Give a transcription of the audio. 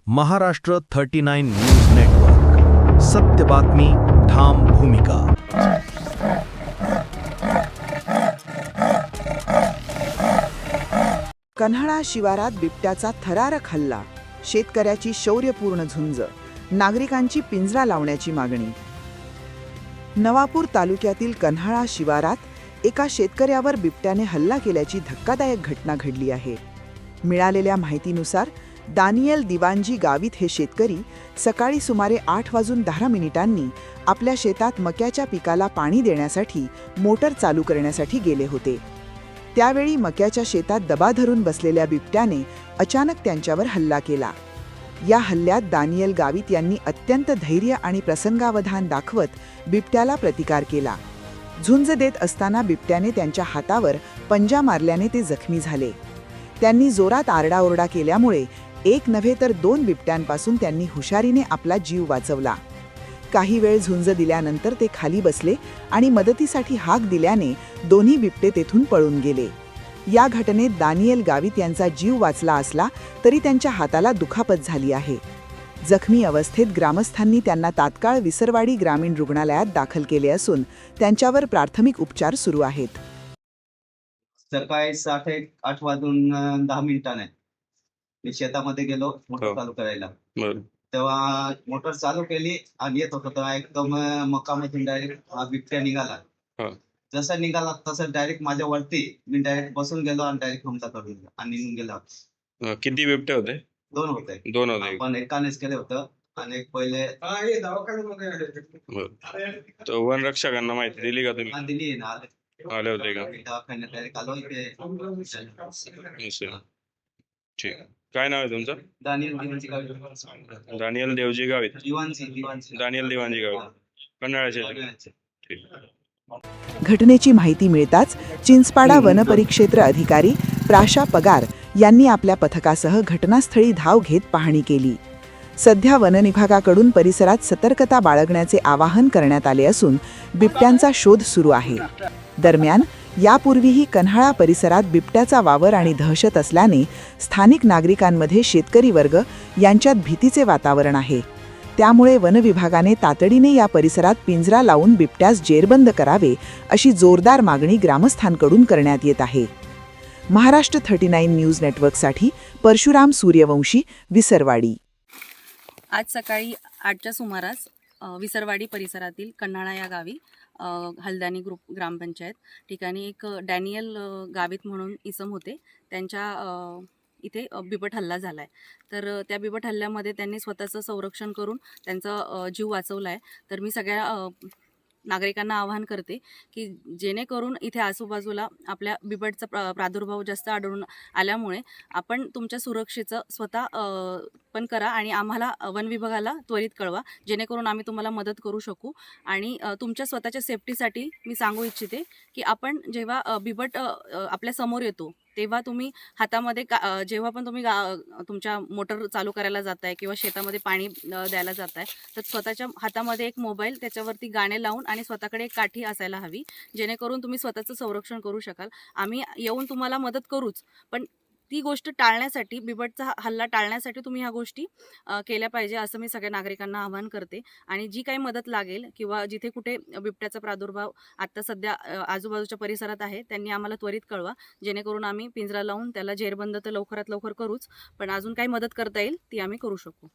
Maharashtra 39 news network. सत्य बातमी, ठाम भूमिका. कन्हाळा शिवारात बिबट्याचा थरारक हल्ला, शेतकऱ्याची शौर्यपूर्ण झुंज, नागरिकांची पिंजरा लावण्याची मागणी. नवापूर तालुक्यातील कन्हाळा शिवारात एका शेतकऱ्यावर बिबट्याने हल्ला केल्याची धक्कादायक घटना घडली आहे. मिळालेल्या माहितीनुसार दानियल दिवांजी गावित हे शेतकरी सकाळी सुमारे 8:10 आपल्या शेतात मक्याच्या पिकाला पाणी देण्यासाठी मोटर चालू करण्यासाठी गेले होते. त्यावेळी मक्याच्या शेतात दबा धरून बसलेल्या बिबट्याने अचानक त्यांच्यावर हल्ला केला. या हल्ल्यात दानियल गावित यांनी अत्यंत धैर्य आणि प्रसंगावधान दाखवत बिबट्याला प्रतिकार केला. झुंज देत असताना बिबट्याने त्यांच्या हातावर पंजा मारल्याने ते जखमी झाले. त्यांनी जोरात आरडाओरडा केल्यामुळे एक नव्हे तर 2 बिबट्यांपासून त्यांनी हुशारीने आपला जीव वाचवला. काही वेळ झुंज दिल्यानंतर ते खाली बसले आणि मदतीसाठी हाक दिल्याने दोन्ही बिबटे तेथून पळून गेले. या घटनेत दानियल गावित यांचा जीव वाचला असला तरी त्यांच्या हाताला दुखापत झाली आहे. जखमी अवस्थेत ग्रामस्थांनी त्यांना तात्काळ विसरवाडी ग्रामीण रुग्णालयात दाखल केले असून त्यांच्यावर प्राथमिक उपचार सुरू आहेत. सकाळी 8:10 मी शेतामध्ये गेलो मोटर चालू करायला. तेव्हा मोटर चालू केली आणि येत होतो तेव्हा एकदम मकामधून डायरेक्ट बिबट्या निघाला. जसा निघाला तसं डायरेक्ट माझ्या वरती मी डायरेक्ट बसून गेलो आणि डायरेक्ट हमला करून आणि निघून गेला. किती बिबटे होते? 2 होते. पण एकानेच केले होतं आणि एक पहिले तो वन रक्षकांना माहिती दिली का तुम्ही? दिली ना, आले होते का? दवाखान्यात डायरेक्ट आलो इथे. ठीक. काय नाव आहे तुमचं? दानियल दिवांजी गावित. दानियल देवजी गावित. दानियल दिवांजी गावित, कन्हाळ्याचे. ठीक. घटनेची माहिती मिळताच चिंचपाडा वनपरिक्षेत्र अधिकारी प्राशा पगार यांनी आपल्या पथकासह घटनास्थळी धाव घेत पाहणी केली. सध्या वनविभागाकडून परिसरात सतर्कता बाळगण्याचे आवाहन करण्यात आले असून बिबट्यांचा शोध सुरू आहे. दरम्यान यापूर्वीही कन्हाळा परिसरात बिबट्याचा वावर आणि दहशत असल्याने स्थानिक नागरिकांमध्ये शेतकरी वर्ग यांच्यात भीतीचे वातावरण आहे. त्यामुळे वनविभागाने तातडीने या परिसरात पिंजरा लावून बिबट्यास जेरबंद करावे अशी जोरदार मागणी ग्रामस्थांकडून करण्यात येत आहे. महाराष्ट्र 39 न्यूज नेटवर्कसाठी परशुराम सूर्यवंशी, विसरवाडी. आज सकाळी 8च्या सुमारास विसरवाडी परिसरातील कन्हाळा या गावी हलदानी ग्रामपंचायत ठिकाणी एक डॅनियल गावित म्हणून इसम होते. त्यांच्या इथे बिबट हल्ला झाला आहे. तर त्या बिबट हल्ल्यामध्ये त्यांनी स्वतःचं संरक्षण करून त्यांचा जीव वाचवला आहे. तर मी सगळ्या नागरिकांना आवाहन करते की जेणेकरून इथे आजूबाजूला आपल्या बिबटचा प्रादुर्भाव जास्त आढळून आल्यामुळे आपण तुमच्या सुरक्षेचं स्वतः पण करा आणि आम्हाला वन विभागाला त्वरित कळवा, जेणेकरून आम्ही तुम्हाला मदत करू शकू. आणि तुमच्या स्वतःच्या सेफ्टीसाठी मी सांगू इच्छिते की आपण जेव्हा बिबट आपल्या समोर येतो तेव्हा तुम्ही हातामध्ये जेव्हा पण तुम्ही तुमच्या मोटर चालू करायला जाताय किंवा शेतामध्ये पाणी द्यायला जाताय तर स्वतःच्या हातामध्ये एक मोबाईल, त्याच्यावरती गाणे लावून आणि स्वतःकडे एक काठी असायला हवी, जेणेकरून तुम्ही स्वतःचं संरक्षण करू शकाल. आम्ही येऊन तुम्हाला मदत करूच, पण ती गोष्ट टाळण्यासाठी, बिबटचा हल्ला टाळण्यासाठी तुम्ही ह्या गोष्टी केल्या पाहिजे असं मी सगळ्या नागरिकांना आवाहन करते. आणि जी काही मदत लागेल किंवा जिथे कुठे बिबट्याचा प्रादुर्भाव आत्ता सध्या आजूबाजूच्या परिसरात आहे त्यांनी आम्हाला त्वरित कळवा, जेणेकरून आम्ही पिंजरा लावून त्याला जेरबंद तर लवकरात लवकर करूच, पण अजून काही मदत करता येईल ती आम्ही करू शकू.